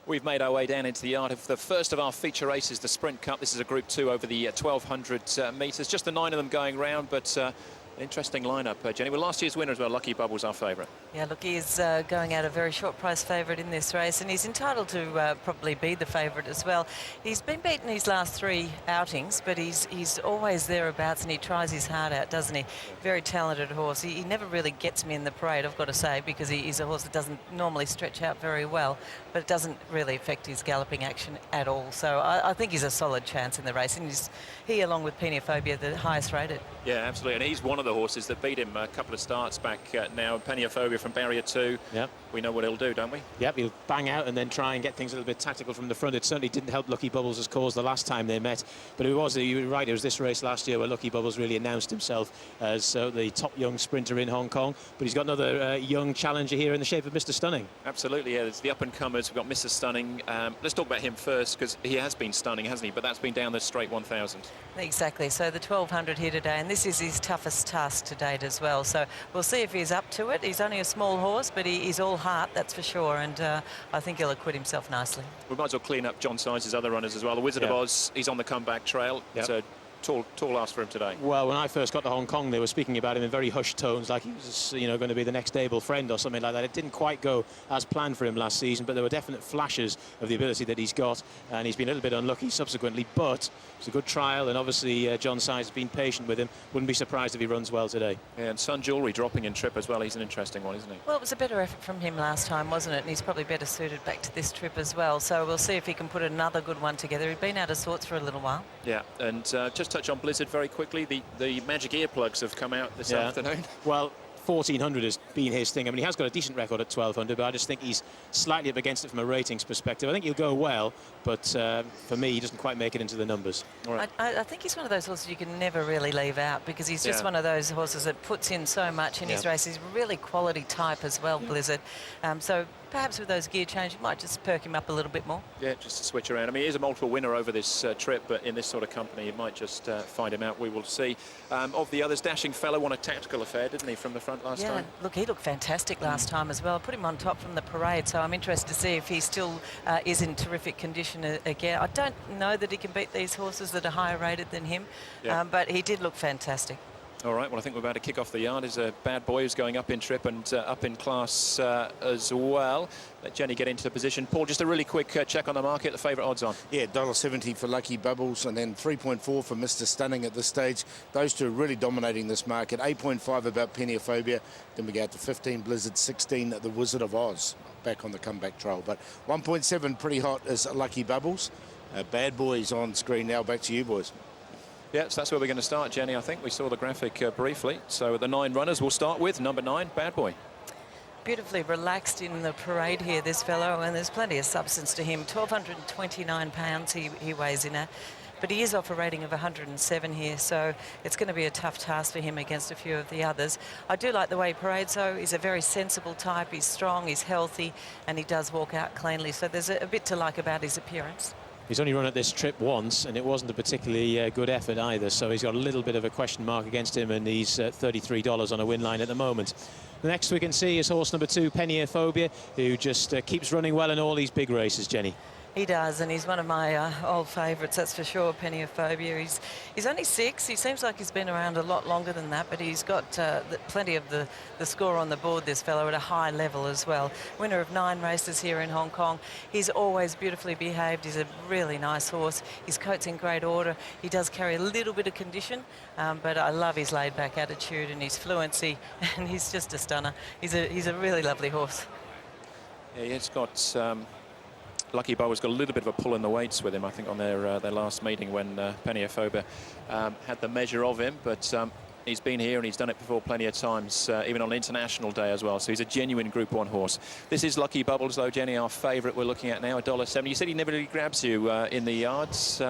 We've made our way down into the yard of the first of our feature races, the Sprint Cup. This is a Group 2 over the 1,200 metres. Just the 9 of them going round, but interesting lineup, Jenny. Well, last year's winner as well, Lucky Bubble's our favourite. Yeah, look, he is going out a very short price favourite in this race, and he's entitled to probably be the favourite as well. He's been beaten his last 3 outings, but he's always thereabouts, and he tries his heart out, doesn't he? Very talented horse. He never really gets me in the parade, I've got to say, because he's a horse that doesn't normally stretch out very well, but it doesn't really affect his galloping action at all. So I think he's a solid chance in the race, and he, along with Peniophobia, the highest rated. Yeah, absolutely, and he's one of the horses that beat him a couple of starts back now. Peniophobia from barrier 2. Yep. We know what he'll do, don't we? Yep, he'll bang out and then try and get things a little bit tactical from the front. It certainly didn't help Lucky Bubbles' cause the last time they met, but you were right, it was this race last year where Lucky Bubbles really announced himself as the top young sprinter in Hong Kong, but he's got another young challenger here in the shape of Mr. Stunning. Absolutely, yeah, there's the up-and-comers. We've got Mr. Stunning. Let's talk about him first, because he has been stunning, hasn't he? But that's been down the straight 1,000. Exactly, so the 1,200 here today, and this is his toughest task to date as well, so we'll see if he's up to it. He's only a small horse, but he's all heart, that's for sure, and I think he'll acquit himself nicely. We might as well clean up John Sizes' other runners as well. The Wizard of Oz, he's on the comeback trail. Yep. So tall ask for him today. Well, when I first got to Hong Kong, they were speaking about him in very hushed tones, like he was, going to be the next Able Friend or something like that. It didn't quite go as planned for him last season, but there were definite flashes of the ability that he's got, and he's been a little bit unlucky subsequently, but it's a good trial, and obviously John Size has been patient with him. Wouldn't be surprised if he runs well today. Yeah, and Sun Jewelry dropping in trip as well. He's an interesting one, isn't he? Well, it was a better effort from him last time, wasn't it? And he's probably better suited back to this trip as well. So we'll see if he can put another good one together. He'd been out of sorts for a little while. Yeah, and just touch on Blizzard very quickly. The magic earplugs have come out this afternoon. Well, 1,400 has been his thing. I mean, he has got a decent record at 1,200, but I just think he's slightly up against it from a ratings perspective. I think he'll go well, but for me, he doesn't quite make it into the numbers. All right. I think he's one of those horses you can never really leave out, because he's just one of those horses that puts in so much in his race. He's really quality type as well, Blizzard. So perhaps with those gear change, you might just perk him up a little bit more. Yeah, just to switch around. I mean, he is a multiple winner over this trip, but in this sort of company, you might just find him out. We will see. Of the others, Dashing Fellow won a tactical affair, didn't he, from the front last time? Look, he looked fantastic last time as well. I put him on top from the parade, so I'm interested to see if he still is in terrific condition again. I don't know that he can beat these horses that are higher rated than him, but he did look fantastic. All right, well, I think we're about to kick off the yard. Is a Bad Boy who's going up in trip and up in class as well. Let Jenny get into the position. Paul, just a really quick check on the market, the favourite odds on. Yeah, $1.70 for Lucky Bubbles, and then 3.4 for Mr. Stunning at this stage. Those two are really dominating this market. 8.5 about Peniophobia. Then we go out to 15 Blizzard, 16 the Wizard of Oz, back on the comeback trail. But 1.7 pretty hot is Lucky Bubbles. Bad Boy's on screen now. Back to you, boys. Yeah, so that's where we're going to start, Jenny. I think we saw the graphic briefly. So the 9 runners we'll start with. Number 9, Bad Boy. Beautifully relaxed in the parade here, this fellow, and there's plenty of substance to him. 1,229 pounds he weighs in at, but he is off a rating of 107 here, so it's going to be a tough task for him against a few of the others. I do like the way he parades, though. He's a very sensible type. He's strong, he's healthy, and he does walk out cleanly, so there's a bit to like about his appearance. He's only run at this trip once, and it wasn't a particularly good effort either, so he's got a little bit of a question mark against him, and he's $33 on a win line at the moment. The next we can see is horse number 2, Peniophobia, who just keeps running well in all these big races, Jenny. He does, and he's one of my old favourites, that's for sure, Peniophobia. He's only 6. He seems like he's been around a lot longer than that, but he's got plenty of the score on the board, this fellow, at a high level as well. Winner of 9 races here in Hong Kong. He's always beautifully behaved. He's a really nice horse. His coat's in great order. He does carry a little bit of condition, but I love his laid-back attitude and his fluency, and he's just a stunner. He's a really lovely horse. Yeah, he's got... Lucky Bubbles got a little bit of a pull in the weights with him, I think, on their last meeting when Peniophobia had the measure of him. But he's been here and he's done it before plenty of times, even on International Day as well. So he's a genuine Group 1 horse. This is Lucky Bubbles, though, Jenny, our favourite we're looking at now, $1.70. You said he never really grabs you in the yards.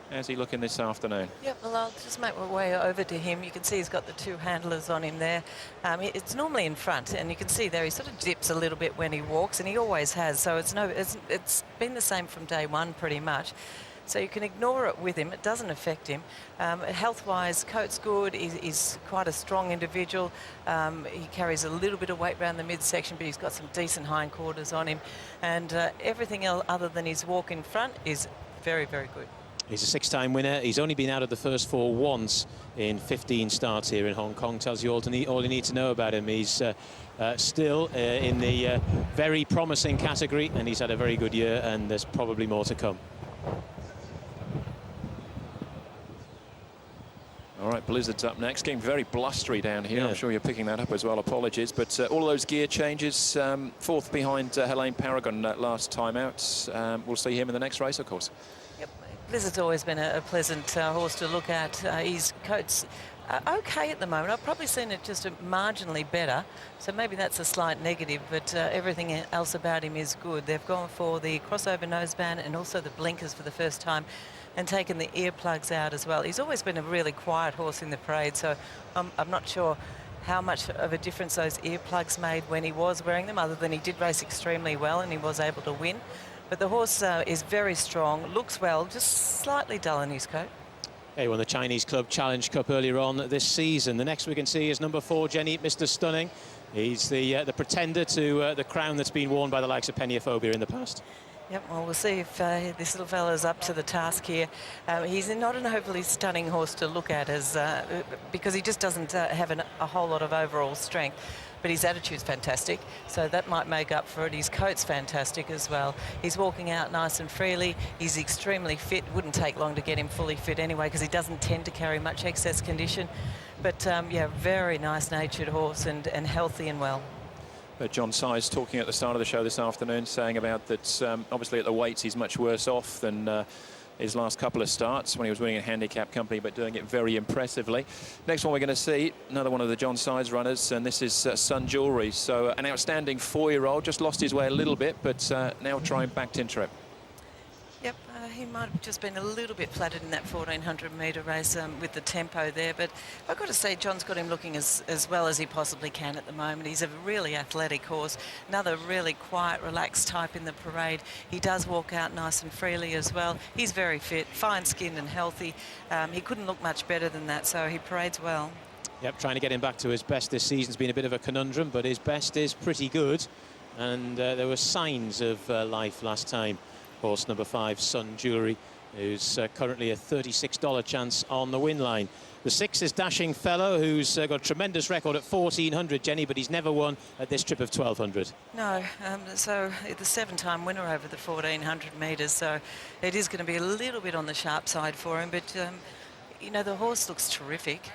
How's he looking this afternoon? Yeah, well, I'll just make my way over to him. You can see he's got the 2 handlers on him there. It's normally in front, and you can see there he sort of dips a little bit when he walks, and he always has. So it's been the same from day one pretty much. So you can ignore it with him. It doesn't affect him. Health-wise, coat's good. He's quite a strong individual. He carries a little bit of weight around the midsection, but he's got some decent hindquarters on him. And everything else other than his walk in front is very, very good. He's a 6-time winner. He's only been out of the first 4 once in 15 starts here in Hong Kong. Tells you all you need to know about him. He's still in the very promising category, and he's had a very good year, and there's probably more to come. All right, Blizzard's up next. Getting very blustery down here. Yeah. I'm sure you're picking that up as well. Apologies. But all those gear changes, fourth behind Helene Paragon last time out. We'll see him in the next race, of course. Yep. Blizzard's always been a pleasant horse to look at. His coat's okay at the moment. I've probably seen it just marginally better, so maybe that's a slight negative, but everything else about him is good. They've gone for the crossover noseband and also the blinkers for the first time, and taken the earplugs out as well. He's always been a really quiet horse in the parade, so I'm not sure how much of a difference those earplugs made when he was wearing them, other than he did race extremely well and he was able to win. But the horse is very strong, looks well, just slightly dull in his coat. He won the Chinese Club Challenge Cup earlier on this season. The next we can see is number 4, Jenny, Mr. Stunning. He's the pretender to the crown that's been worn by the likes of Peniophobia in the past. Yep, well, we'll see if this little fella's up to the task here. He's not an overly stunning horse to look at, because he just doesn't have a whole lot of overall strength. But his attitude's fantastic, so that might make up for it. His coat's fantastic as well. He's walking out nice and freely. He's extremely fit. Wouldn't take long to get him fully fit anyway, because he doesn't tend to carry much excess condition. But, yeah, very nice-natured horse and healthy and well. John Size talking at the start of the show this afternoon, saying about that obviously at the weights he's much worse off than his last couple of starts when he was winning a handicap company, but doing it very impressively. Next one we're going to see, another one of the John Size runners, and this is Sun Jewelry. So an outstanding 4-year-old, just lost his way a little bit, but now trying back into it. Yep, he might have just been a little bit flattered in that 1400-metre race with the tempo there, but I've got to say John's got him looking as well as he possibly can at the moment. He's a really athletic horse, another really quiet, relaxed type in the parade. He does walk out nice and freely as well. He's very fit, fine-skinned and healthy. He couldn't look much better than that, so he parades well. Yep, trying to get him back to his best this season's been a bit of a conundrum, but his best is pretty good, and there were signs of life last time. Horse number 5, Sun Jewelry, who's currently a $36 chance on the win line. The 6 is Dashing Fellow, who's got a tremendous record at 1400, Jenny, but he's never won at this trip of 1200. No, so the 7-time winner over the 1400 metres, so it is going to be a little bit on the sharp side for him, but you know, the horse looks terrific.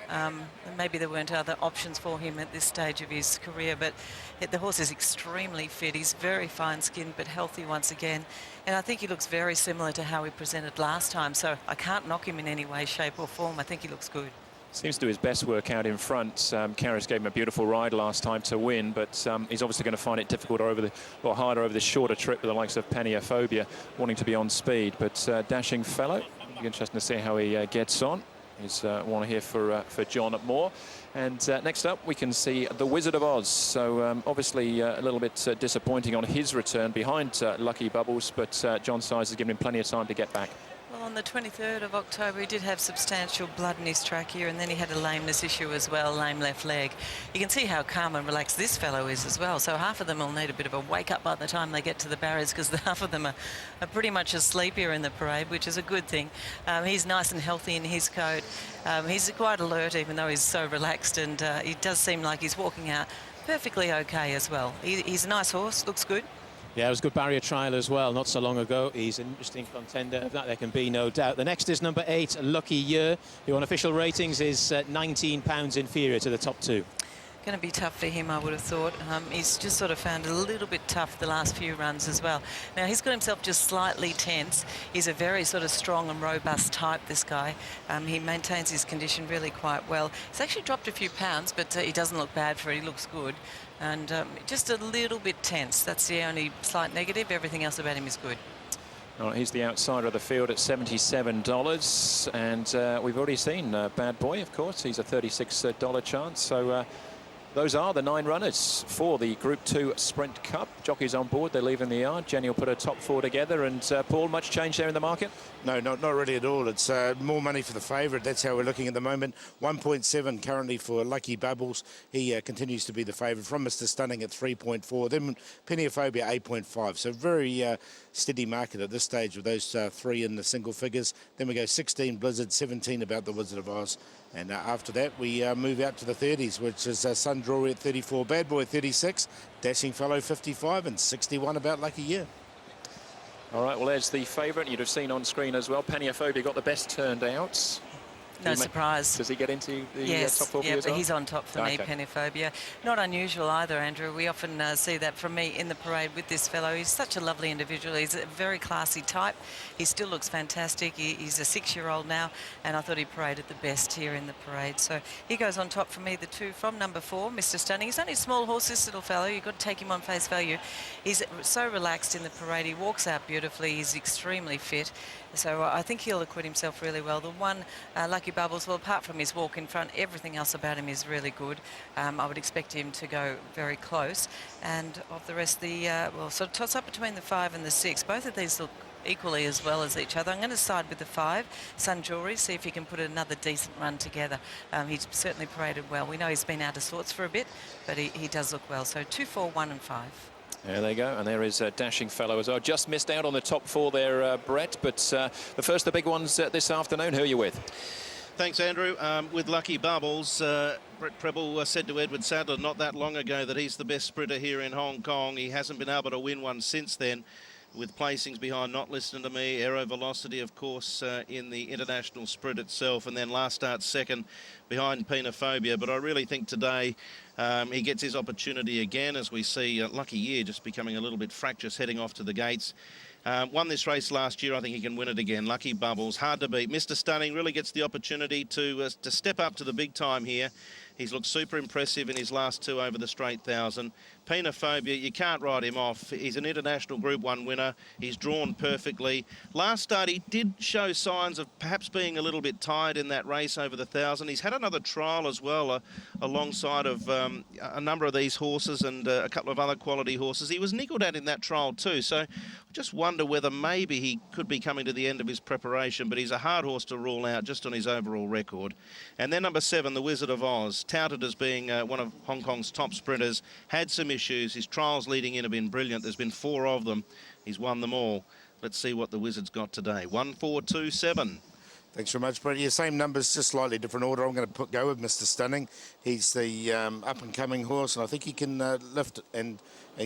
Maybe there weren't other options for him at this stage of his career, but the horse is extremely fit. He's very fine-skinned but healthy once again. And I think he looks very similar to how he presented last time, so I can't knock him in any way, shape or form. I think he looks good. Seems to do his best work out in front. Karras gave him a beautiful ride last time to win, but he's obviously going to find it difficult or harder over this shorter trip with the likes of Peniophobia wanting to be on speed. But Dashing Fellow, it'll be interesting to see how he gets on. He's one here for John at Moore. And next up, we can see the Wizard of Oz. So obviously a little bit disappointing on his return behind Lucky Bubbles, but John Size has given him plenty of time to get back. Well, on the 23rd of October, he did have substantial blood in his trachea, and then he had a lameness issue as well, lame left leg. You can see how calm and relaxed this fellow is as well. So half of them will need a bit of a wake-up by the time they get to the barriers, because half of them are pretty much asleep here in the parade, which is a good thing. He's nice and healthy in his coat. He's quite alert, even though he's so relaxed, and he does seem like he's walking out perfectly okay as well. He's a nice horse, looks good. Yeah, it was a good barrier trial as well, not so long ago. He's an interesting contender, of that there can be no doubt. The next is number 8, Lucky Year, who on official ratings is £19 inferior to the top 2. Going to be tough for him, I would have thought. He's just sort of found it a little bit tough the last few runs as well. Now, he's got himself just slightly tense. He's a very sort of strong and robust type, this guy. He maintains his condition really quite well. He's actually dropped a few pounds, but he doesn't look bad for it. He looks good. And just a little bit tense. That's the only slight negative. Everything else about him is good. All right, he's the outsider of the field at $77. And we've already seen Bad Boy, of course. He's a $36 chance. So Those are the 9 runners for the Group 2 Sprint Cup. Jockeys on board, they're leaving the yard. Jenny will put a top 4 together. And Paul, much change there in the market? No, not really at all. It's more money for the favourite. That's how we're looking at the moment. 1.7 currently for Lucky Bubbles. He continues to be the favourite from Mr. Stunning at 3.4. Then Penny of Phobia 8.5. So very steady market at this stage with those 3 in the single figures. Then we go 16 Blizzard, 17 About the Wizard of Oz. And after that, we move out to the 30s, which is Sun Jewelry at 34, Bad Boy 36, Dashing Fellow 55, and 61 About Lucky Year. All right, well, there's the favourite. You'd have seen on screen as well. Penny of Phobia got the best turned out. No surprise. Does he get into the yes, top 4 yeah, as well? He's on top for me, Pennyphobia. Not unusual either, Andrew. We often see that from me in the parade with this fellow. He's such a lovely individual. He's a very classy type. He still looks fantastic. He's a 6-year-old now, and I thought he paraded the best here in the parade. So he goes on top for me, the 2 from number 4, Mr. Stunning. He's only a small horse, this little fellow. You've got to take him on face value. He's so relaxed in the parade. He walks out beautifully. He's extremely fit. So I think he'll acquit himself really well. The 1, Lucky Bubbles, well, apart from his walk in front, everything else about him is really good. I would expect him to go very close. And of the rest, well, sort of toss up between the 5 and the 6. Both of these look equally as well as each other. I'm going to side with the 5, Sun Jewelry, see if he can put another decent run together. He's certainly paraded well. We know he's been out of sorts for a bit, but he does look well. So 2, 4, 1 and 5. There they go, and there is a Dashing Fellow as well. Just missed out on the top 4 there, Brett, but the first, the big ones this afternoon. Who are you with? Thanks, Andrew. With Lucky Bubbles, Brett Preble said to Edward Sadler not that long ago that he's the best sprinter here in Hong Kong. He hasn't been able to win one since then, with placings behind Not Listening to Me, Aero Velocity, of course, in the international sprint itself, and then last start second behind Pennyphobia. But I really think today he gets his opportunity again, as we see Lucky Year just becoming a little bit fractious heading off to the gates. Won this race last year. I think he can win it again. Lucky Bubbles, hard to beat. Mr. Stunning really gets the opportunity to step up to the big time here. He's looked super impressive in his last 2 over the straight 1,000. Pennyphobia, you can't write him off. He's an international Group 1 winner. He's drawn perfectly. Last start, he did show signs of perhaps being a little bit tired in that race over the 1,000. He's had another trial as well alongside of a number of these horses and a couple of other quality horses. He was nickeled at in that trial too. So I just wonder whether maybe he could be coming to the end of his preparation, but he's a hard horse to rule out just on his overall record. And then number 7, the Wizard of Oz, touted as being one of Hong Kong's top sprinters, had some issues. His trials leading in have been brilliant. There's been 4 of them. He's won them all. Let's see what the Wizard's got today. 1, 4, 2, 7. Thanks very much, Brett. Yeah, same numbers, just slightly different order. I'm going to go with Mr. Stunning. He's the up-and-coming horse, and I think he can lift and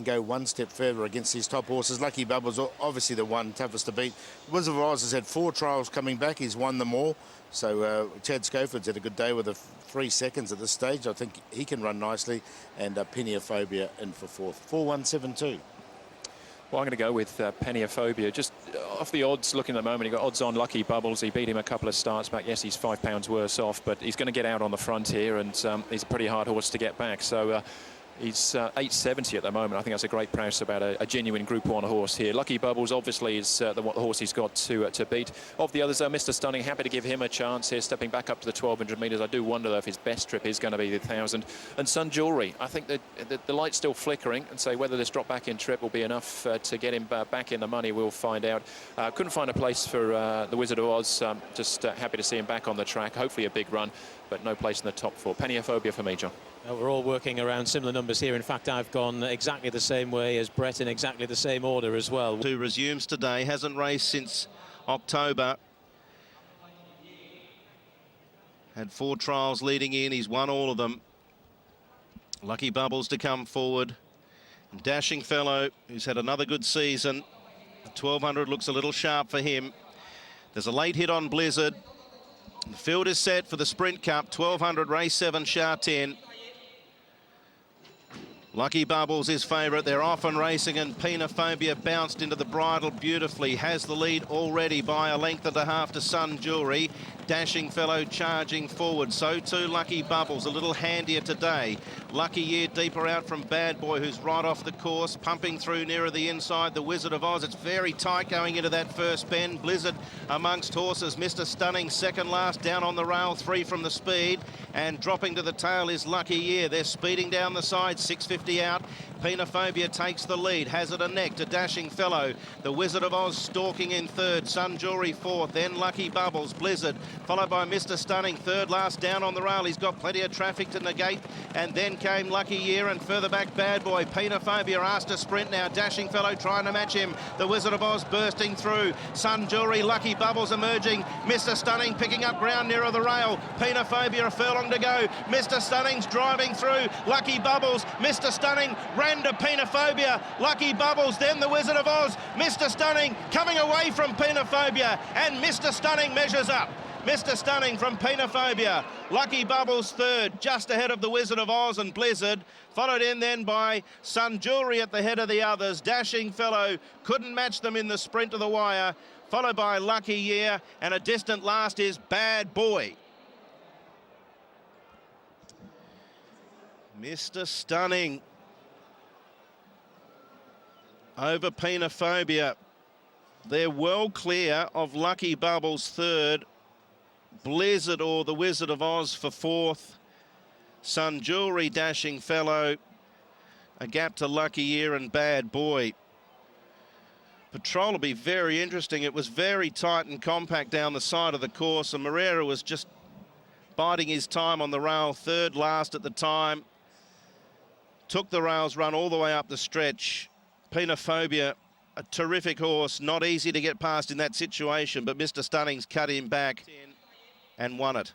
go one step further against these top horses. Lucky Bubbles, obviously the one toughest to beat. Wizard of Oz has had 4 trials coming back. He's won them all. So Chad Schofield's had a good day with 3 seconds at this stage. I think he can run nicely. And Pennyphobia in for 4th. 4-1-7-2. Well, I'm going to go with Pennyphobia. Just off the odds, looking at the moment, he got odds on Lucky Bubbles. He beat him a couple of starts back. Yes, he's £5 worse off, but he's going to get out on the front here, and he's a pretty hard horse to get back. So he's 8.70 at the moment. I think that's a great price about a genuine Group 1 horse here. Lucky Bubbles, obviously, is the horse he's got to beat. Of the others, Mr. Stunning, happy to give him a chance here, stepping back up to the 1,200 metres. I do wonder, though, if his best trip is going to be the 1,000. And Sun Jewelry, I think that the light's still flickering, and so whether this drop back in trip will be enough to get him back in the money, we'll find out. Couldn't find a place for the Wizard of Oz. Just happy to see him back on the track. Hopefully a big run, but no place in the top 4. Pennyphobia for me, John. We're all working around similar numbers here. In fact, I've gone exactly the same way as Brett in exactly the same order as well. 2 resumes today, hasn't raced since October. Had 4 trials leading in, he's won all of them. Lucky Bubbles to come forward. And Dashing Fellow, who's had another good season. 1,200 looks a little sharp for him. There's a late hit on Blizzard. The field is set for the Sprint Cup, 1,200, race 7, Sha Tin. Lucky Bubbles is favourite. They're off and racing, and Pennyphobia bounced into the bridle beautifully. Has the lead already by a length and a half to Sun Jewelry. Dashing Fellow charging forward. So too Lucky Bubbles, a little handier today. Lucky Year deeper out from Bad Boy, who's right off the course, pumping through nearer the inside. The Wizard of Oz, it's very tight going into that first bend. Blizzard amongst horses. Mr. Stunning second last, down on the rail, 3 from the speed. And dropping to the tail is Lucky Year. They're speeding down the side, 6.50 out. Penophobia takes the lead, has it a neck to Dashing Fellow. The Wizard of Oz stalking in third, Sun Jewelry fourth, then Lucky Bubbles, Blizzard, followed by Mr. Stunning, third last down on the rail. He's got plenty of traffic to negate, and then came Lucky Year, and further back Bad Boy. Penophobia asked to sprint now, Dashing Fellow trying to match him. The Wizard of Oz bursting through, Sun Jewelry, Lucky Bubbles emerging, Mr. Stunning picking up ground nearer the rail. Penophobia a furlong to go, Mr. Stunning's driving through, Lucky Bubbles, Mr. Stunning ran to Penophobia, Lucky Bubbles, then the Wizard of Oz, Mr. Stunning coming away from Penophobia, and Mr. Stunning measures up. Mr. Stunning from Penophobia, Lucky Bubbles third, just ahead of the Wizard of Oz and Blizzard, followed in then by Sun Jewelry at the head of the others. Dashing Fellow couldn't match them in the sprint to the wire, followed by Lucky Year, and a distant last is Bad Boy. Mr. Stunning over Penophobia. They're well clear of Lucky Bubbles third, Blizzard or the Wizard of Oz for fourth, Sun Jewelry, Dashing Fellow, a gap to Lucky Year and Bad Boy. Patrol will be very interesting. It was very tight and compact down the side of the course, and Moreira was just biding his time on the rail, third last at the time. Took the rails run all the way up the stretch. Penophobia, a terrific horse, not easy to get past in that situation, but Mr. Stunning's cut him back and won it.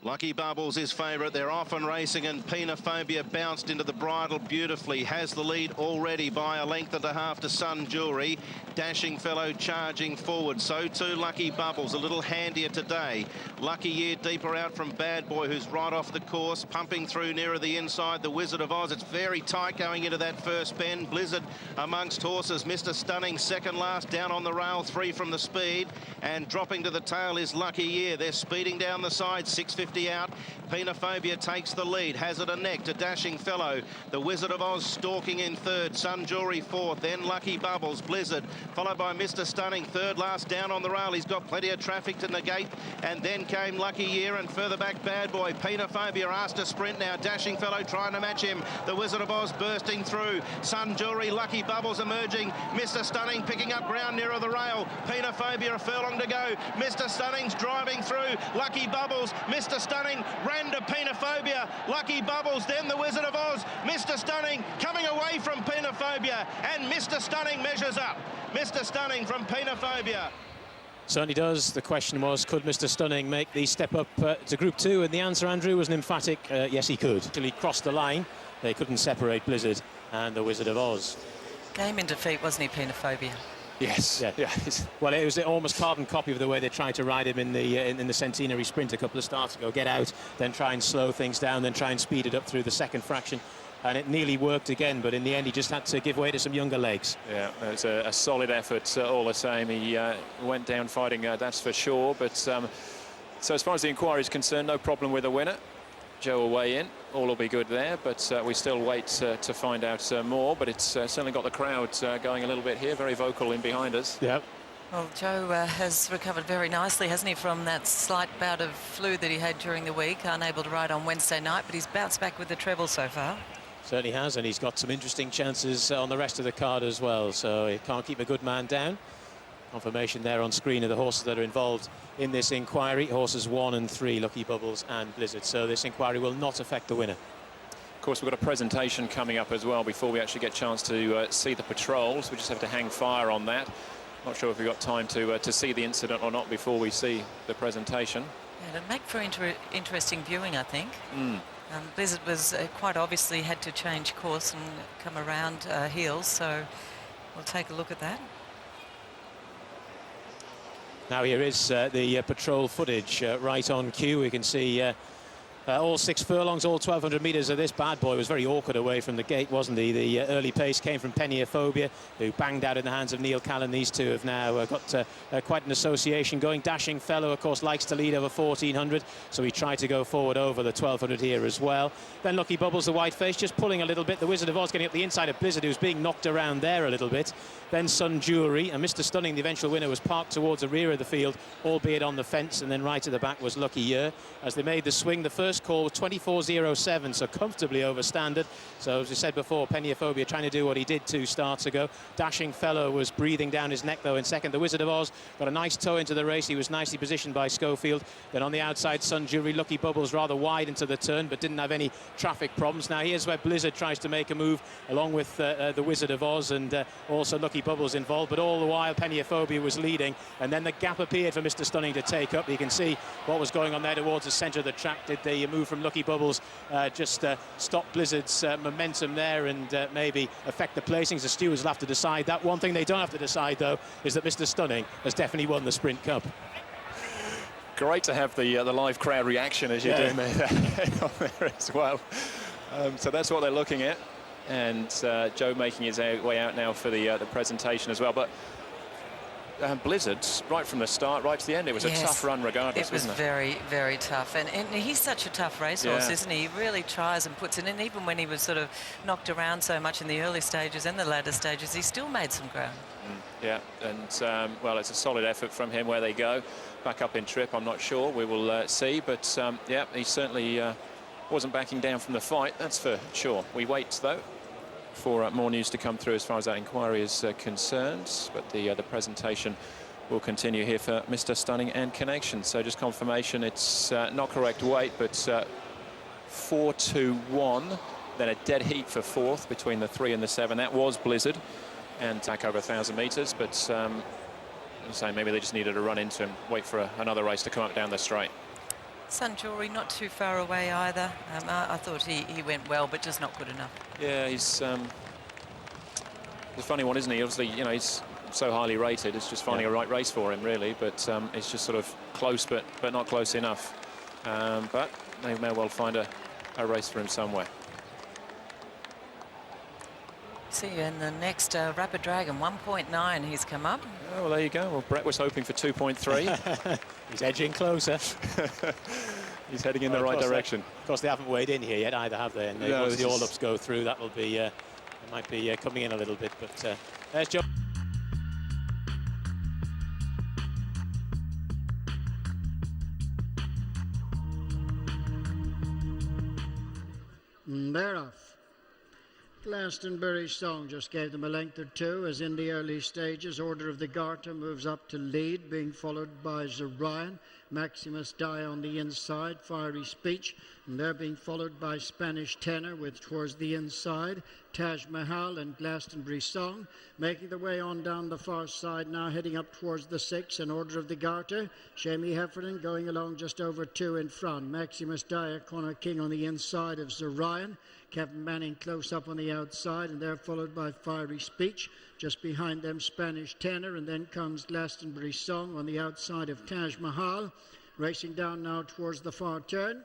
Lucky Bubbles is favourite. They're off and racing, and Penophobia bounced into the bridle beautifully. Has the lead already by a length and a half to Sun Jewelry. Dashing Fellow charging forward. So too Lucky Bubbles, a little handier today. Lucky Year deeper out from Bad Boy, who's right off the course, pumping through nearer the inside. The Wizard of Oz, it's very tight going into that first bend. Blizzard amongst horses. Mr. Stunning second last, down on the rail, 3 from the speed. And dropping to the tail is Lucky Year. They're speeding down the side, 6.50 out. Penophobia takes the lead, has it a neck to Dashing Fellow. The Wizard of Oz stalking in third, Sun Jewelry fourth, then Lucky Bubbles, Blizzard, followed by Mr. Stunning, third last down on the rail. He's got plenty of traffic to negate, and then came Lucky Year, and further back Bad Boy. Penophobia asked to sprint now, Dashing Fellow trying to match him. The Wizard of Oz bursting through, Sun Jewelry, Lucky Bubbles emerging, Mr. Stunning picking up ground nearer the rail. Penophobia a furlong to go, Mr. Stunning's driving through, Lucky Bubbles, Mr. Stunning ran to Penophobia, Lucky Bubbles, then the Wizard of Oz, Mr. Stunning coming away from Penophobia, and Mr. Stunning measures up. Mr. Stunning from Penophobia. Certainly does. The question was, could Mr. Stunning make the step up to Group 2? And the answer, Andrew, was an emphatic yes, he could. Until he crossed the line, they couldn't separate Blizzard and the Wizard of Oz. Game in defeat, wasn't he, Penophobia? Yes. Yeah. Well, it was almost carbon copy of the way they tried to ride him in the centenary sprint a couple of starts ago. Get out, then try and slow things down, then try and speed it up through the second fraction. And it nearly worked again, but in the end he just had to give way to some younger legs. Yeah, it's a solid effort all the same. He went down fighting, that's for sure. But so as far as the inquiry is concerned, no problem with the winner. Joe will weigh in, all will be good there, but we still wait to find out more. But it's certainly got the crowd going a little bit here, very vocal in behind us. Yeah. Well, Joe has recovered very nicely, hasn't he, from that slight bout of flu that he had during the week, unable to ride on Wednesday night, but he's bounced back with the treble so far. Certainly has, and he's got some interesting chances on the rest of the card as well, so he can't keep a good man down. Confirmation there on screen of the horses that are involved in this inquiry, horses 1 and 3, Lucky Bubbles and Blizzard, so this inquiry will not affect the winner. Of course, we've got a presentation coming up as well before we actually get a chance to see the patrols. We just have to hang fire on that. Not sure if we've got time to see the incident or not before we see the presentation. Yeah, it'll make for interesting viewing, I think. Blizzard was quite obviously had to change course and come around heels, so we'll take a look at that. Now here is the patrol footage right on cue. We can see All 6 furlongs, all 1,200 metres of this bad boy was very awkward away from the gate, wasn't he? The early pace came from Peniophobia, who banged out in the hands of Neil Callan. These two have now got quite an association going. Dashing Fellow, of course, likes to lead over 1,400, so he tried to go forward over the 1,200 here as well. Then Lucky Bubbles, the white face, just pulling a little bit. The Wizard of Oz getting up the inside of Blizzard, who's being knocked around there a little bit. Then Sun Jewelry, and Mr. Stunning, the eventual winner, was parked towards the rear of the field, albeit on the fence, and then right at the back was Lucky Year. As they made the swing, the first call was 24.07, so comfortably over standard. So as we said before, Peniophobia trying to do what he did 2 starts ago. Dashing Fellow was breathing down his neck though in second. The Wizard of Oz got a nice toe into the race. He was nicely positioned by Schofield. Then on the outside, Sun Jewelry, Lucky Bubbles rather wide into the turn, but didn't have any traffic problems. Now here's where Blizzard tries to make a move along with the Wizard of Oz, and also Lucky Bubbles involved, but all the while Peniophobia was leading, and then the gap appeared for Mr. Stunning to take up. You can see what was going on there towards the centre of the track. Did the move from Lucky Bubbles just stop Blizzard's momentum there and maybe affect the placings? The stewards will have to decide that. One thing they don't have to decide though is that Mr. Stunning has definitely won the Sprint Cup. Great to have the live crowd reaction as you're doing there as well. So that's what they're looking at, and Joe making his way out now for the presentation as well. But Blizzard, right from the start, right to the end, it was a tough run regardless, wasn't it? It was very, very tough. And he's such a tough racehorse, isn't he? He really tries and puts it in. Even when he was sort of knocked around so much in the early stages and the latter stages, he still made some ground. Yeah, and, well, it's a solid effort from him. Where they go, back up in trip, I'm not sure. We will see. But, yeah, he certainly wasn't backing down from the fight, that's for sure. We wait, though, for more news to come through as far as that inquiry is concerned, but the presentation will continue here for Mr. Stunning and Connection. So just confirmation, it's not correct weight, but 4-2-1, then a dead heat for 4th between the 3 and the 7. That was Blizzard, and back over 1,000 metres, but I'm saying maybe they just needed to run into him, wait for another race to come up down the straight. Sun Jewelry not too far away either. I thought he went well, but just not good enough. Yeah, he's a funny one, isn't he? Obviously, you know, he's so highly rated. It's just finding a right race for him, really. But it's just sort of close, but not close enough. But they may well find a race for him somewhere. See you in the next Rapid Dragon, 1.9. He's come up. Oh, well, there you go. Well, Brett was hoping for 2.3. He's edging closer. He's heading in the right direction. Of course, they haven't weighed in here yet either, have they? And once the all-ups go through, that will be, it might be coming in a little bit. But there's Joe. They're off. Glastonbury's Song just gave them a length or two, as in the early stages. Order of the Garter moves up to lead, being followed by Zorion. Maximus Die on the inside, Fiery Speech, and they're being followed by Spanish Tenor, with towards the inside Taj Mahal and Glastonbury Song, making their way on down the far side now, heading up towards the 6. And Order of the Garter, Shamie Heffernan going along just over 2 in front. Maximus Die, Connor King on the inside of Zorion. Kevin Manning close up on the outside, and they're followed by Fiery Speech. Just behind them, Spanish Tenor, and then comes Glastonbury Song on the outside of Taj Mahal. Racing down now towards the far turn,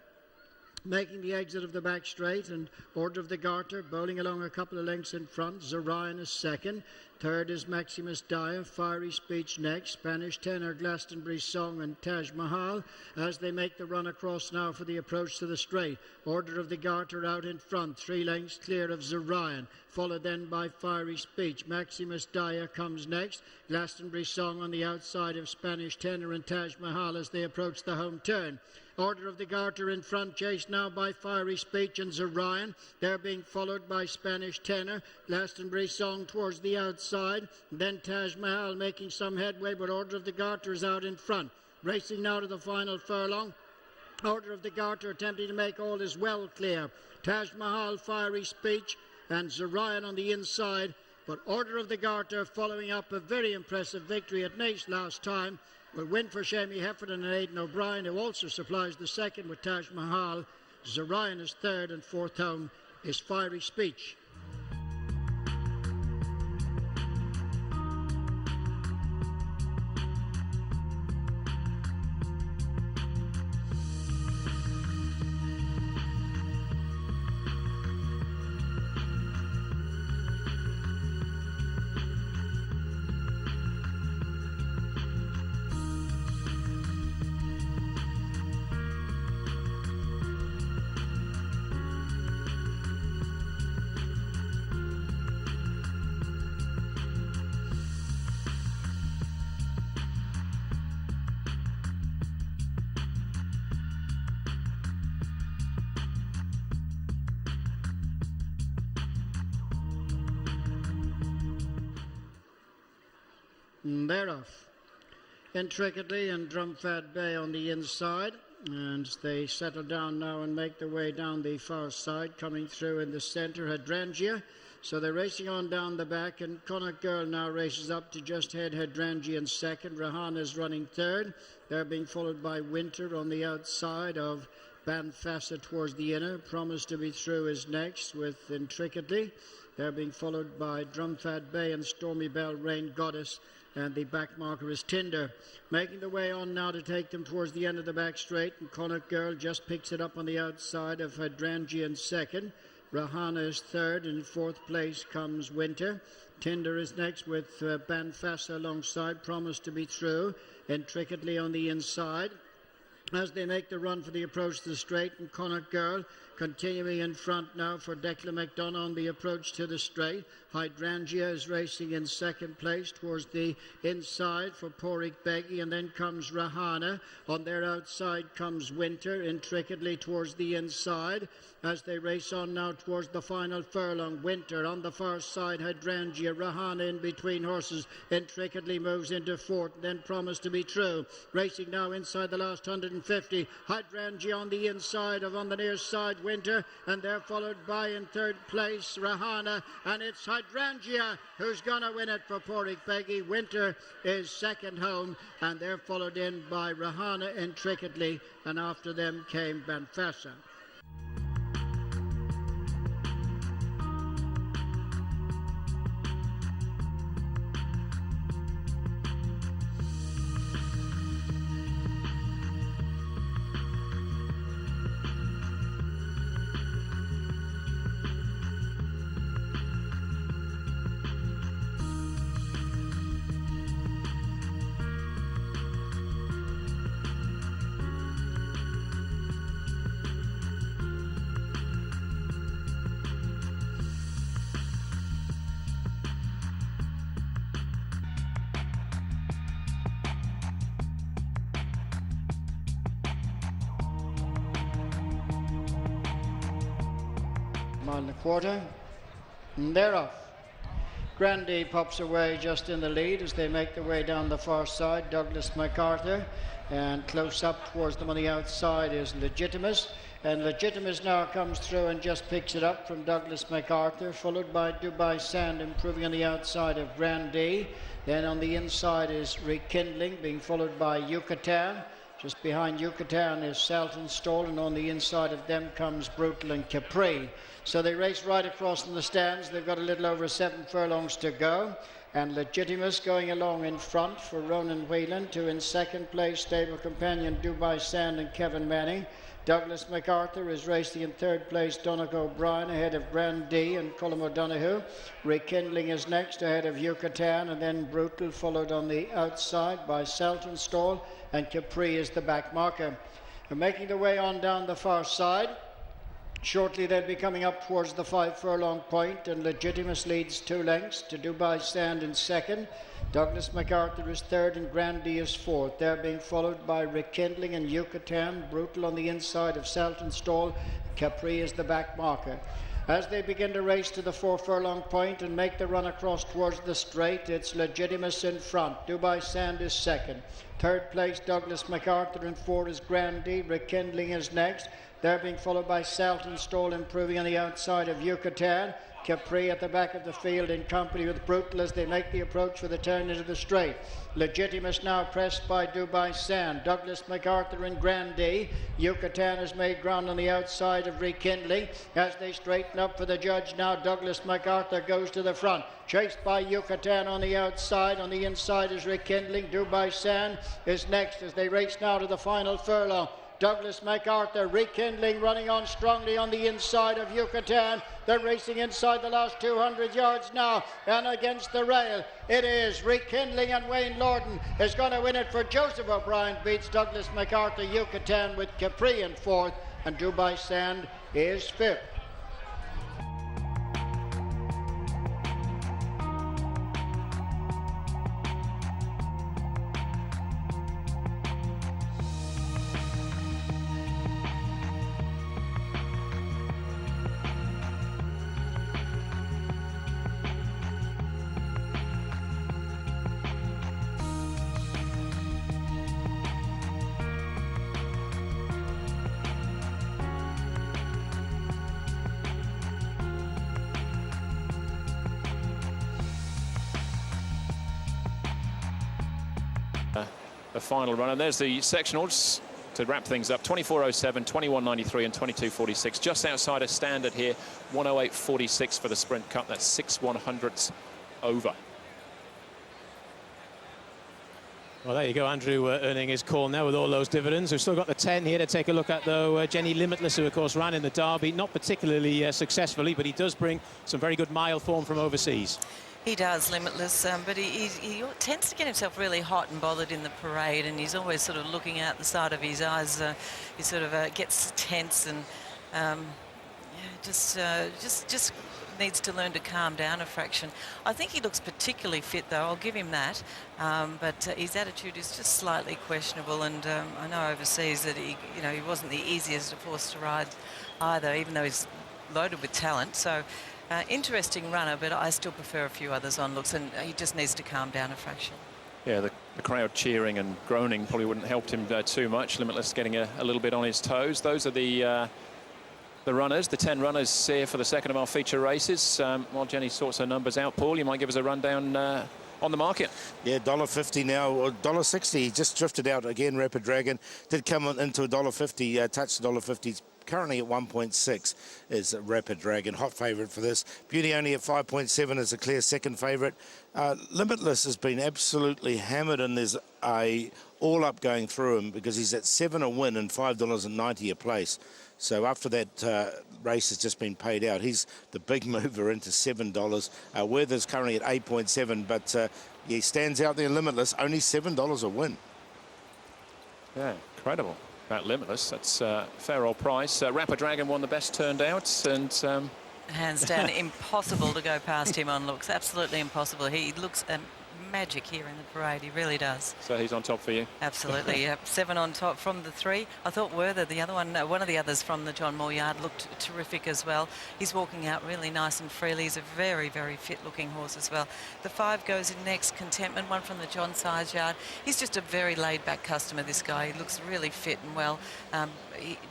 making the exit of the back straight, and Order of the Garter bowling along a couple of lengths in front. Zorion is second. Third is Maximus Dyer, Fiery Speech next, Spanish Tenor, Glastonbury Song and Taj Mahal as they make the run across now for the approach to the straight. Order of the Garter out in front, 3 lengths clear of Zorion, followed then by Fiery Speech. Maximus Dyer comes next, Glastonbury Song on the outside of Spanish Tenor and Taj Mahal as they approach the home turn. Order of the Garter in front, chased now by Fiery Speech and Zorion. They're being followed by Spanish Tenor, Glastonbury Song towards the outside, then Taj Mahal making some headway, but Order of the Garter is out in front. Racing now to the final furlong. Order of the Garter attempting to make all is well clear. Taj Mahal, Fiery Speech and Zorion on the inside, but Order of the Garter following up a very impressive victory at Naas last time, will win for Shamie Heffernan and Aidan O'Brien, who also supplies the second with Taj Mahal. Zorion is third, and fourth home is Fiery Speech. And they're off. Intricately and Drumfat Bay on the inside. And they settle down now and make their way down the far side, coming through in the centre, Hydrangea. So they're racing on down the back, and Connacht Girl now races up to just head Hydrangea in second. Rahana's running third. They're being followed by Winter on the outside of Banfassa towards the inner. Promise to be through is next with Intricately. They're being followed by Drumfat Bay and Stormy Bell, Rain Goddess, and the back marker is Tinder. Making the way on now to take them towards the end of the back straight, and Connacht Girl just picks it up on the outside of Hydrangea in second. Rahana is third, and in fourth place comes Winter. Tinder is next with Banfassa alongside, Promise to be through, Intricately on the inside. As they make the run for the approach to the straight, and Connacht Girl continuing in front now for Declan McDonough on the approach to the straight. Hydrangea is racing in second place towards the inside for Porrick Beggy, and then comes Rahana. On their outside comes Winter, Intricately towards the inside. As they race on now towards the final furlong, Winter on the far side, Hydrangea, Rahana in between horses, Intricately moves into fourth, then Promise to be true. Racing now inside the last 150, Hydrangea on the inside of on the near side, Winter, and they're followed by in third place Rahana, and it's Hydrangea who's going to win it for Porrick Beggy. Winter is second home, and they're followed in by Rahana, Intricately, and after them came Banfassa. Mile and a quarter, and they're off. Grandy pops away just in the lead as they make their way down the far side. Douglas MacArthur, and close up towards them on the outside is Legitimus, and Legitimus now comes through and just picks it up from Douglas MacArthur, followed by Dubai Sand improving on the outside of Grandy. Then on the inside is Rekindling, being followed by Yucatan. Just behind Yucatan is Salton Stall, and on the inside of them comes Brutal and Capri. So they race right across in the stands. They've got a little over 7 furlongs to go. And Legitimus going along in front for Ronan Whelan. To in second place, stable companion Dubai Sand and Kevin Manning. Douglas MacArthur is racing in third place, Donegal O'Brien ahead of Grand D and Colm O'Donoghue. Rekindling is next ahead of Yucatan, and then Brutal followed on the outside by Salton Stall, and Capri is the back marker. They're making their way on down the far side. Shortly they'll be coming up towards the 5 furlong point, and Legitimus leads 2 lengths to Dubai Sand in second. Douglas MacArthur is third, and Grandy is fourth. They're being followed by Rekindling and Yucatan. Brutal on the inside of Salton Stall. Capri is the back marker. As they begin to race to the 4 furlong point and make the run across towards the straight, it's Legitimus in front. Dubai Sand is second. Third place, Douglas MacArthur, and fourth is Grandy. Rekindling is next. They're being followed by Salton Stall improving on the outside of Yucatan. Capri at the back of the field in company with Brutal as they make the approach for the turn into the straight. Legitimus now pressed by Dubai Sand. Douglas MacArthur and Grandy. Yucatan has made ground on the outside of Rekindling. As they straighten up for the judge now, Douglas MacArthur goes to the front. Chased by Yucatan on the outside. On the inside is Rekindling. Dubai Sand is next as they race now to the final furlong. Douglas MacArthur, Rekindling running on strongly on the inside of Yucatan. They're racing inside the last 200 yards now, and against the rail. It is Rekindling, and Wayne Lorden is going to win it for Joseph O'Brien. Beats Douglas MacArthur, Yucatan with Capri in fourth, and Dubai Sand is fifth. the final run. And there's the sectionals to wrap things up. 24.07, 21.93 and 22.46. Just outside of standard here. 108.46 for the Sprint Cup. That's 6/100ths over. Well, there you go, Andrew earning his call now with all those dividends. We've still got the 10 here to take a look at, though. Jenny Limitless, who, of course, ran in the Derby, not particularly successfully, but he does bring some very good mile form from overseas. He does, Limitless, but he tends to get himself really hot and bothered in the parade, and he's always sort of looking out the side of his eyes. He sort of gets tense and just needs to learn to calm down a fraction. I think he looks particularly fit, though. I'll give him that. But his attitude is just slightly questionable, and I know overseas that he wasn't the easiest horse to ride either, even though he's loaded with talent. So interesting runner, but I still prefer a few others on looks, and he just needs to calm down a fraction. Yeah, the crowd cheering and groaning probably wouldn't help him too much. Limitless getting a little bit on his toes. Those are the runners, the 10 runners here for the second of our feature races. While Jenny sorts her numbers out, Paul, you might give us a rundown on the market. Yeah, $1.50 now, or $1.60. He just drifted out again. Rapid Dragon did come into $1.50, touched $1.50. Currently at 1.6 is Rapid Dragon, hot favourite for this. Beauty Only at 5.7 is a clear second favourite. Limitless has been absolutely hammered, and there's a all-up going through him because he's at 7 a win and $5.90 a place. So after that race has just been paid out, he's the big mover into $7. Werther's currently at 8.7, but he stands out there Limitless, only $7 a win. Yeah, incredible. About Limitless, that's a fair old price. Rapid Dragon won the best turned out, and hands down, impossible to go past him on looks. Absolutely impossible. He looks magic here in the parade. He really does. So he's on top for you? Absolutely. Yep. 7 on top from the 3. I thought Werther, the other one, one of the others from the John Moore yard, looked terrific as well. He's walking out really nice and freely. He's a very, very fit-looking horse as well. The 5 goes in next, Contentment, one from the John Size yard. He's just a very laid-back customer, this guy. He looks really fit and well.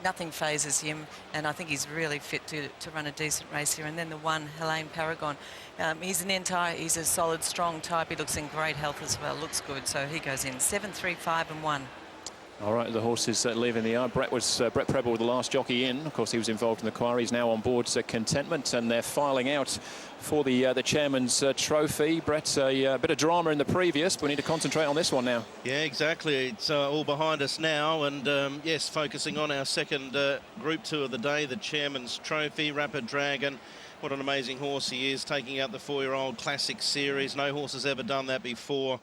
Nothing phases him, and I think he's really fit to run a decent race here. And then the 1, Helene Paragon. He's an entire, he's a solid, strong type. He looks in great health as well. Looks good. So he goes in 7, 3, 5 and 1. All right, the horses leaving the yard. Brett Preble, the last jockey in. Of course, he was involved in the quarry. He's now on board Contentment, and they're filing out for the chairman's trophy. Brett, a bit of drama in the previous, but we need to concentrate on this one now. Yeah, exactly. It's all behind us now, and yes, focusing on our second Group 2 of the day, the chairman's trophy. Rapid Dragon, what an amazing horse he is, taking out the 4-year-old Classic Series. No horse has ever done that before.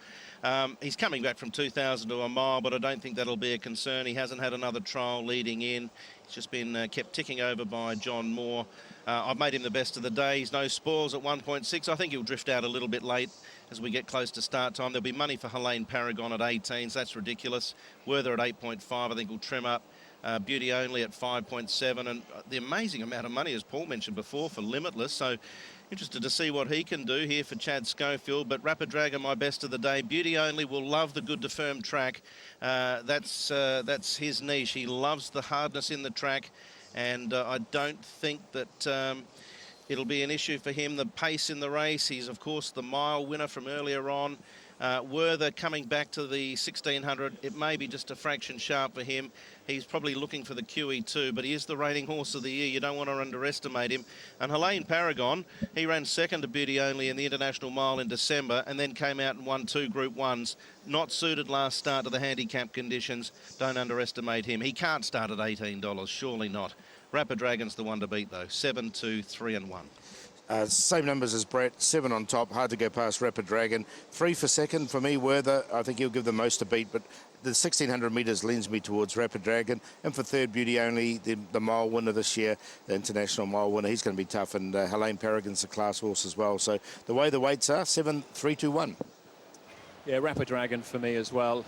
He's coming back from 2,000 to a mile, but I don't think that'll be a concern. He hasn't had another trial leading in. He's just been kept ticking over by John Moore. I've made him the best of the day. He's no spoils at 1.6. I think he'll drift out a little bit late as we get close to start time. There'll be money for Helene Paragon at 18, so that's ridiculous. Werther at 8.5, I think will trim up. Beauty Only at 5.7, and the amazing amount of money, as Paul mentioned before, for Limitless. So interested to see what he can do here for Chad Schofield. But Rapid Dragon, my best of the day. Beauty Only will love the good to firm track. That's his niche. He loves the hardness in the track, and I don't think that it'll be an issue for him. The pace in the race, he's of course the mile winner from earlier on. Werther coming back to the 1600, it may be just a fraction sharp for him. He's probably looking for the QE2, but he is the reigning horse of the year. You don't want to underestimate him. And Helene Paragon, he ran second to Beauty Only in the International Mile in December, and then came out and won 2 Group 1s. Not suited last start to the handicap conditions. Don't underestimate him. He can't start at $18, surely not. Rapid Dragon's the one to beat, though. 7, 2, 3 and 1. Same numbers as Brett, 7 on top, hard to go past Rapid Dragon. 3 for second for me, Werther. I think he'll give the most to beat, but the 1600 metres leans me towards Rapid Dragon. And for third, Beauty Only, the mile winner this year, the international mile winner. He's going to be tough, and Helene Paragon's a class horse as well. So the way the weights are, 7, 3, 2, 1. Yeah, Rapid Dragon for me as well.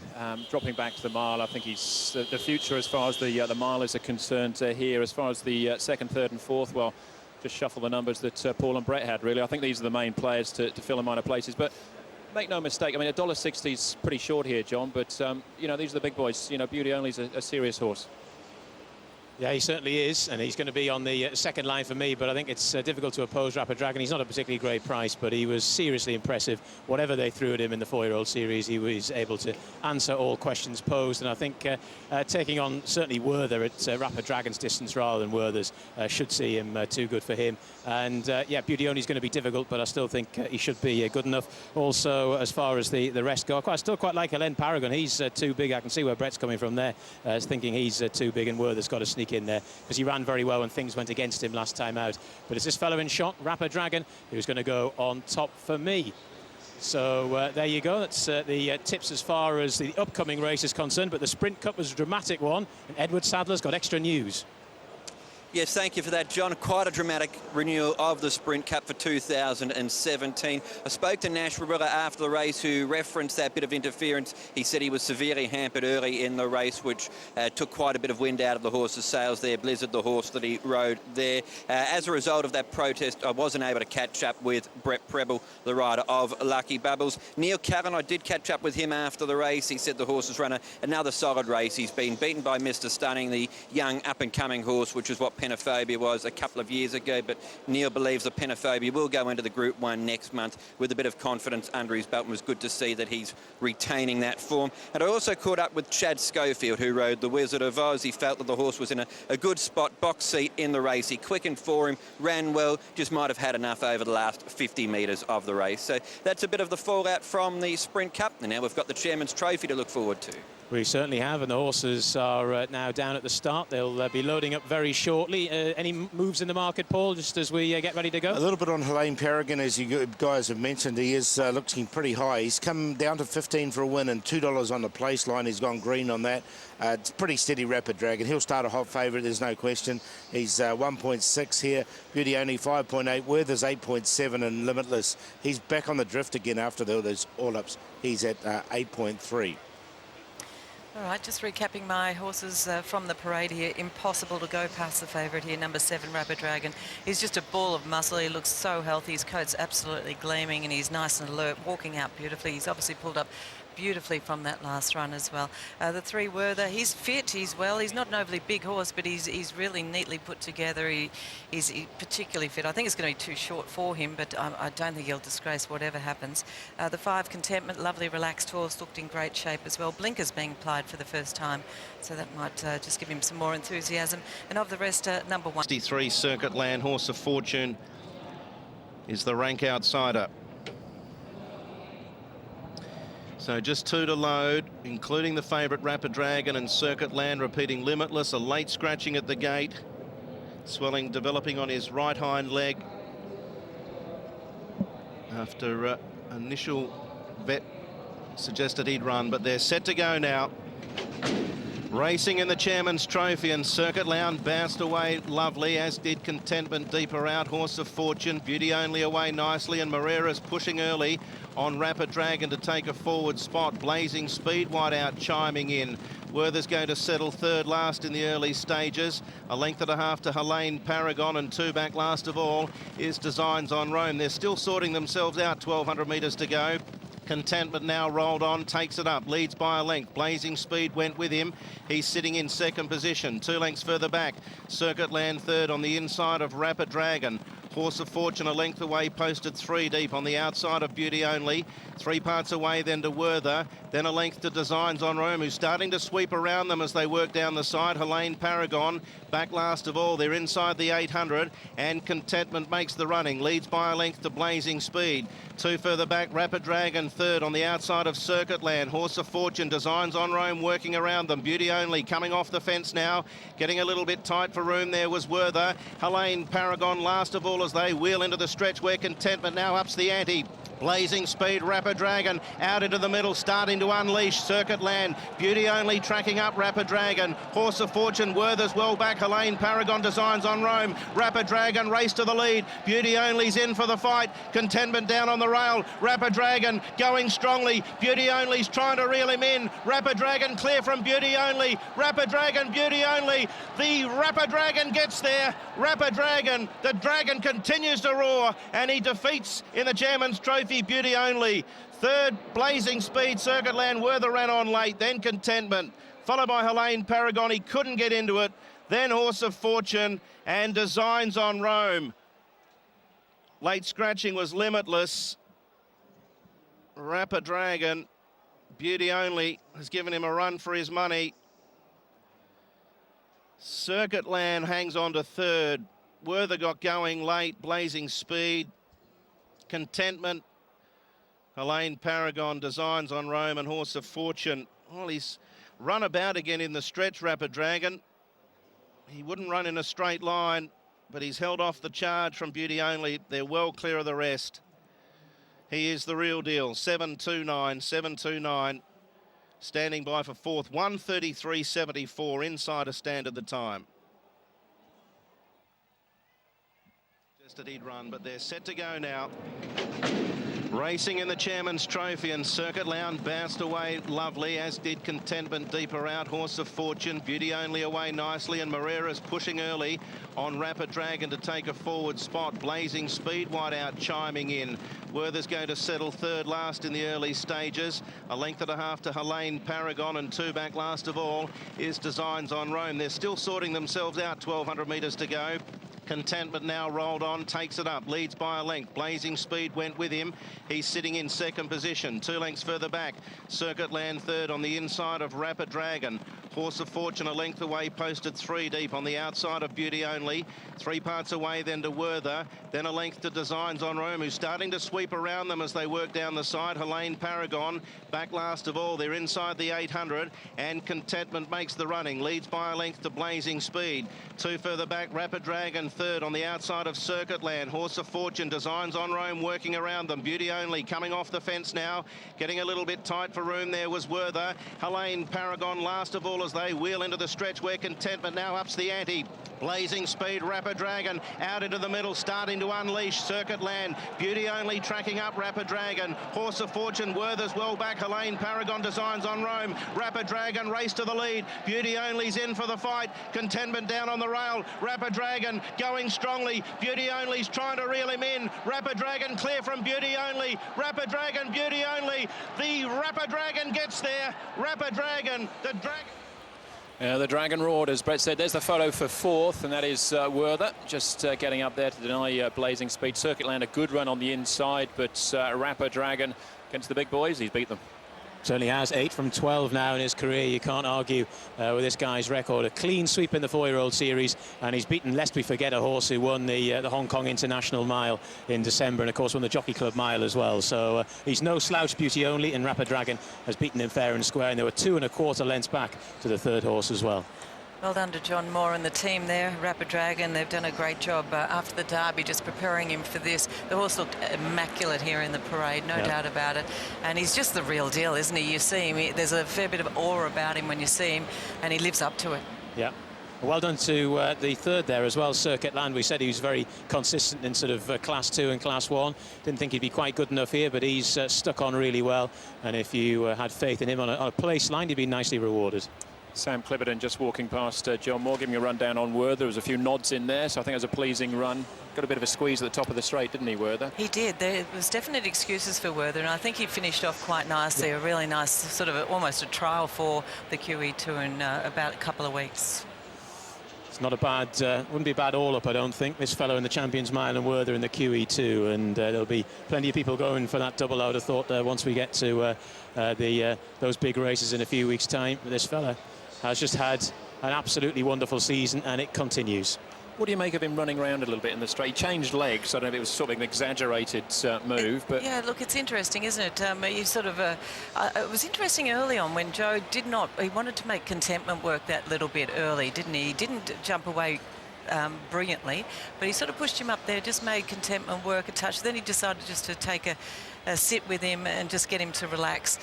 Dropping back to the mile, I think he's the future as far as the milers are concerned here. As far as the second, third and fourth, well, just shuffle the numbers that Paul and Brett had, really. I think these are the main players to fill in minor places. But make no mistake, I mean, $1.60 is pretty short here, John. But, you know, these are the big boys. You know, Beauty Only's a serious horse. Yeah, he certainly is, and he's going to be on the second line for me, but I think it's difficult to oppose Rapid Dragon. He's not a particularly great price, but he was seriously impressive. Whatever they threw at him in the 4-year-old series, he was able to answer all questions posed, and I think taking on certainly Werther at Rapid Dragon's distance rather than Werther's should see him too good for him. And yeah, Beauty Only is going to be difficult, but I still think he should be good enough. Also, as far as the rest go, I still quite like Helen Paragon. He's too big. I can see where Brett's coming from there, thinking he's too big, and Werther's got to sneak in there because he ran very well when things went against him last time out. But it's this fellow in shot, Rapid Dragon, who's going to go on top for me. So there you go. That's the tips as far as the upcoming race is concerned. But the Sprint Cup was a dramatic one, and Edward Sadler's got extra news. Yes, thank you for that, John. Quite a dramatic renewal of the Sprint Cup for 2017. I spoke to Nash Rivera after the race, who referenced that bit of interference. He said he was severely hampered early in the race, which took quite a bit of wind out of the horse's sails there. Blizzard, the horse that he rode there. As a result of that protest, I wasn't able to catch up with Brett Preble, the rider of Lucky Bubbles. Neil Callan, I did catch up with him after the race. He said the horse has run another solid race. He's been beaten by Mr. Stunning, the young up-and-coming horse, which is what Penophobia was a couple of years ago, but Neil believes that Penophobia will go into the Group 1 next month with a bit of confidence under his belt, and it was good to see that he's retaining that form. And I also caught up with Chad Schofield, who rode the Wizard of Oz. He felt that the horse was in a good spot, box seat in the race. He quickened for him, ran well, just might have had enough over the last 50 metres of the race. So that's a bit of the fallout from the Sprint Cup, and now we've got the Chairman's Trophy to look forward to. We certainly have, and the horses are now down at the start. They'll be loading up very shortly. Any moves in the market, Paul, just as we get ready to go? A little bit on Helene Paragon, as you guys have mentioned. He is looking pretty high. He's come down to 15 for a win and $2 on the place line. He's gone green on that. It's pretty steady, Rapid Dragon. He'll start a hot favourite, there's no question. He's 1.6 here. Beauty Only 5.8. Werther's 8.7 and Limitless. He's back on the drift again after those all-ups. He's at 8.3. All right, just recapping my horses from the parade here. Impossible to go past the favourite here, number 7, Rapid Dragon. He's just a ball of muscle. He looks so healthy. His coat's absolutely gleaming, and he's nice and alert, walking out beautifully. He's obviously pulled up beautifully from that last run as well. The 3 Werther, he's fit, he's well. He's not an overly big horse, but he's really neatly put together. He's particularly fit. I think it's going to be too short for him, but I don't think he'll disgrace whatever happens. The 5 Contentment, lovely relaxed horse, looked in great shape as well. Blinkers being applied for the first time, so that might just give him some more enthusiasm. And of the rest, number 1. 63 Circuit Land, Horse of Fortune is the rank outsider. So just 2 to load, including the favourite Rapid Dragon and Circuit Land repeating Limitless. A late scratching at the gate. Swelling developing on his right hind leg after initial vet suggested he'd run, but they're set to go now. Racing in the Chairman's Trophy, and Circuit Land bounced away lovely, as did Contentment deeper out. Horse of Fortune, Beauty Only away nicely, and Moreira's pushing early on Rapid Dragon to take a forward spot. Blazing Speed wide out, chiming in. Werther's going to settle third last in the early stages. A length and a half to Helene Paragon, and 2 back last of all is Designs on Rome. They're still sorting themselves out, 1,200 metres to go. Contentment now rolled on, takes it up, leads by a length. Blazing Speed went with him. He's sitting in second position, 2 lengths further back. Circuit Land third on the inside of Rapid Dragon. Horse of Fortune a length away, posted 3 deep on the outside of Beauty Only. 3 parts away then to Werther, then a length to Designs on Rome, who's starting to sweep around them as they work down the side. Helene Paragon back last of all. They're inside the 800, and Contentment makes the running, leads by a length to Blazing Speed. 2 further back, Rapid Dragon third on the outside of Circuit Land. Horse of Fortune, Designs on Rome working around them. Beauty Only coming off the fence now, getting a little bit tight for room. There was Werther. Helene Paragon last of all as they wheel into the stretch where Contentment now ups the ante. Blazing Speed, Rapid Dragon out into the middle, starting to unleash Circuit Land. Beauty Only tracking up Rapid Dragon. Horse of Fortune, Werther's well back. Helene Paragon, Designs on Rome. Rapid Dragon race to the lead. Beauty Only's in for the fight. Contentment down on the rail. Rapid Dragon going strongly. Beauty Only's trying to reel him in. Rapid Dragon clear from Beauty Only. Rapid Dragon, Beauty Only. The Rapid Dragon gets there. Rapid Dragon, the Dragon continues to roar, and he defeats in the Chairman's Trophy Beauty Only. Third, Blazing Speed, Circuit Land. Werther ran on late, then Contentment, followed by Helene Paragon. He couldn't get into it. then Horse of Fortune and Designs on Rome. Late scratching was Limitless. Rapid Dragon, Beauty Only, has given him a run for his money. Circuit Land hangs on to third. Werther got going late, Blazing Speed. Contentment, Helene Paragon, Designs on Rome and Horse of Fortune. Well, he's run about again in the stretch, Rapid Dragon. He wouldn't run in a straight line, but he's held off the charge from Beauty Only. They're well clear of the rest. He is the real deal. 7.29, 7.29. Standing by for fourth. 1:33.74 inside a standard the time. Just that he'd run, but they're set to go now. Racing in the Chairman's Trophy, and Circuit Lounge bounced away lovely, as did Contentment deeper out. Horse of Fortune, Beauty Only away nicely, and Moreira's pushing early on Rapid Dragon to take a forward spot. Blazing Speed wide out, chiming in. Werther's going to settle third last in the early stages. A length and a half to Helene Paragon, and two back last of all is Designs on Rome. They're still sorting themselves out, 1,200 metres to go. Contentment now rolled on, takes it up, leads by a length. Blazing Speed went with him. He's sitting in second position, 2 lengths further back. Circuit Land third on the inside of Rapid Dragon. Horse of Fortune a length away, posted 3 deep on the outside of Beauty Only. 3 parts away then to Werther, then a length to Designs on Rome, who's starting to sweep around them as they work down the side. Helene Paragon back last of all. They're inside the 800, and Contentment makes the running, leads by a length to Blazing Speed. 2 further back, Rapid Dragon third on the outside of Circuit Land. Horse of Fortune, Designs on Rome working around them. Beauty Only coming off the fence now, getting a little bit tight for room. There was Werther. Helene Paragon last of all as they wheel into the stretch, where Contentment now ups the ante. Blazing Speed, Rapid Dragon out into the middle, starting to unleash Circuit Land. Beauty Only tracking up Rapid Dragon. Horse of Fortune, Werther's well back. Helene Paragon, Designs on Rome. Rapid Dragon race to the lead. Beauty Only's in for the fight. Contentment down on the rail. Rapid Dragon going strongly. Beauty Only's trying to reel him in. Rapid Dragon clear from Beauty Only. Rapid Dragon, Beauty Only. The Rapid Dragon gets there. Rapid Dragon, the Dragon. The Dragon roared, as Brett said. There's the photo for fourth, and that is Werther just getting up there to deny Blazing Speed. Circuit Land, a good run on the inside, but Rapid Dragon against the big boys, he's beat them. Certainly has 8 from 12 now in his career. You can't argue with this guy's record. A clean sweep in the 4-year-old series, and he's beaten, lest we forget, a horse who won the Hong Kong International Mile in December, and of course won the Jockey Club Mile as well. So he's no slouch. Beauty Only, and Rapid Dragon has beaten him fair and square, and they were 2 1/4 lengths back to the third horse as well. Well done to John Moore and the team there. Rapid Dragon, they've done a great job after the Derby, just preparing him for this. The horse looked immaculate here in the parade, no doubt about it. And he's just the real deal, isn't he? You see him, there's a fair bit of awe about him when you see him, and he lives up to it. Yeah. Well done to the third there as well, Circuit Land. We said he was very consistent in sort of Class 2 and Class 1. Didn't think he'd be quite good enough here, but he's stuck on really well. And if you had faith in him on a place line, he'd be nicely rewarded. Sam Clipperton just walking past John Moore, giving a run down on Werther. There was a few nods in there, so I think it was a pleasing run. Got a bit of a squeeze at the top of the straight, didn't he, Werther? He did. There was definite excuses for Werther, and I think he finished off quite nicely. A really nice sort of almost a trial for the QE2 in about a couple of weeks. It's not a bad, wouldn't be a bad all-up, I don't think. This fellow in the Champions Mile and Werther in the QE2, and there'll be plenty of people going for that double, I would have thought, once we get to those big races in a few weeks' time. This fella has just had an absolutely wonderful season, and it continues. What do you make of him running around a little bit in the straight? He changed legs. I don't know if it was sort of an exaggerated move, but yeah, look, it's interesting, isn't it? You sort of it was interesting early on when Joe he wanted to make Contentment work that little bit early, didn't he? He didn't jump away brilliantly, but he sort of pushed him up there, just made Contentment work a touch. Then he decided just to take a sit with him and just get him to relax.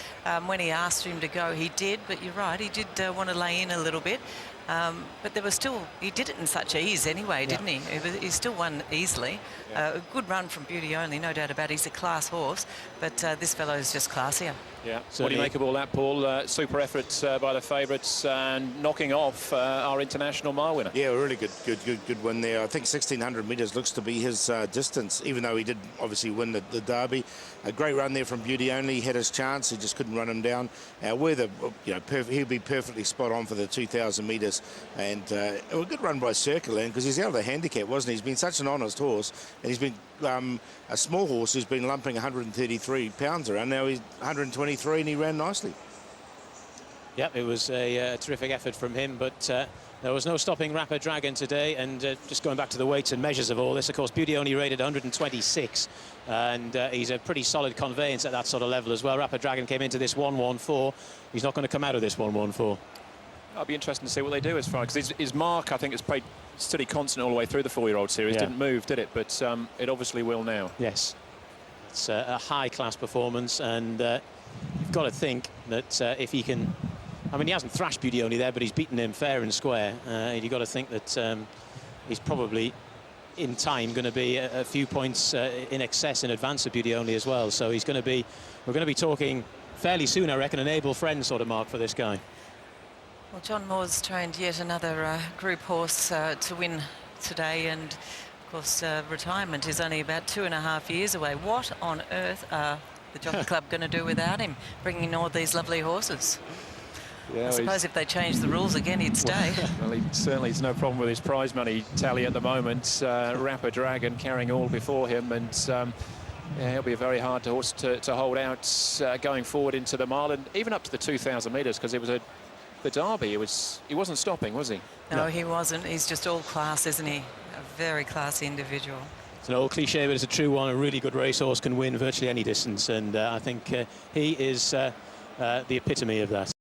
When he asked him to go, he did, but you're right, he did want to lay in a little bit. But there was still, he did it in such ease anyway, didn't he? He still won easily. A good run from Beauty Only, no doubt about it. He's a class horse, but this fellow is just classier. Yeah. What do you make of all that, Paul? Super efforts by the favourites and knocking off our international mile winner. Yeah, really good win there. I think 1,600 metres looks to be his distance, even though he did obviously win the Derby. A great run there from Beauty Only. He had his chance. He just couldn't run him down. Werther, he'll be perfectly spot on for the 2,000 metres. metres. And a good run by Circular, because he's out of the handicap, wasn't he? He's been such an honest horse, and he's been a small horse who's been lumping 133 pounds around. Now he's 123 and he ran nicely. Yep, it was a terrific effort from him, but there was no stopping Rapid Dragon today. And just going back to the weights and measures of all this, of course, Beauty only rated 126, and he's a pretty solid conveyance at that sort of level as well. Rapid Dragon came into this 114. He's not going to come out of this 114. I'll be interested to see what they do as far, because his mark, I think, has played steady constant all the way through the 4-year-old series. Didn't move, did it? But it obviously will now. Yes, it's a high-class performance, and you've got to think that if he can, I mean, he hasn't thrashed Beauty only there, but he's beaten him fair and square. You've got to think that he's probably in time going to be a few points in excess in advance of Beauty only as well. So we're going to be talking fairly soon, I reckon, an able friend sort of mark for this guy. Well, John Moore's trained yet another group horse to win today, and of course retirement is only about 2.5 years away. What on earth are the Jockey Club going to do without him, bringing all these lovely horses? Yeah, I suppose if they change the rules again, he'd stay. Well, he certainly has no problem with his prize money tally at the moment. Rapid Dragon carrying all before him, and yeah, he'll be a very hard horse to hold out going forward into the mile, and even up to the 2,000 metres, because it was the Derby. He wasn't stopping, was he? No, he wasn't. He's just all class, isn't he? A very classy individual. It's an old cliche, but it's a true one. A really good racehorse can win virtually any distance, and I think he is the epitome of that.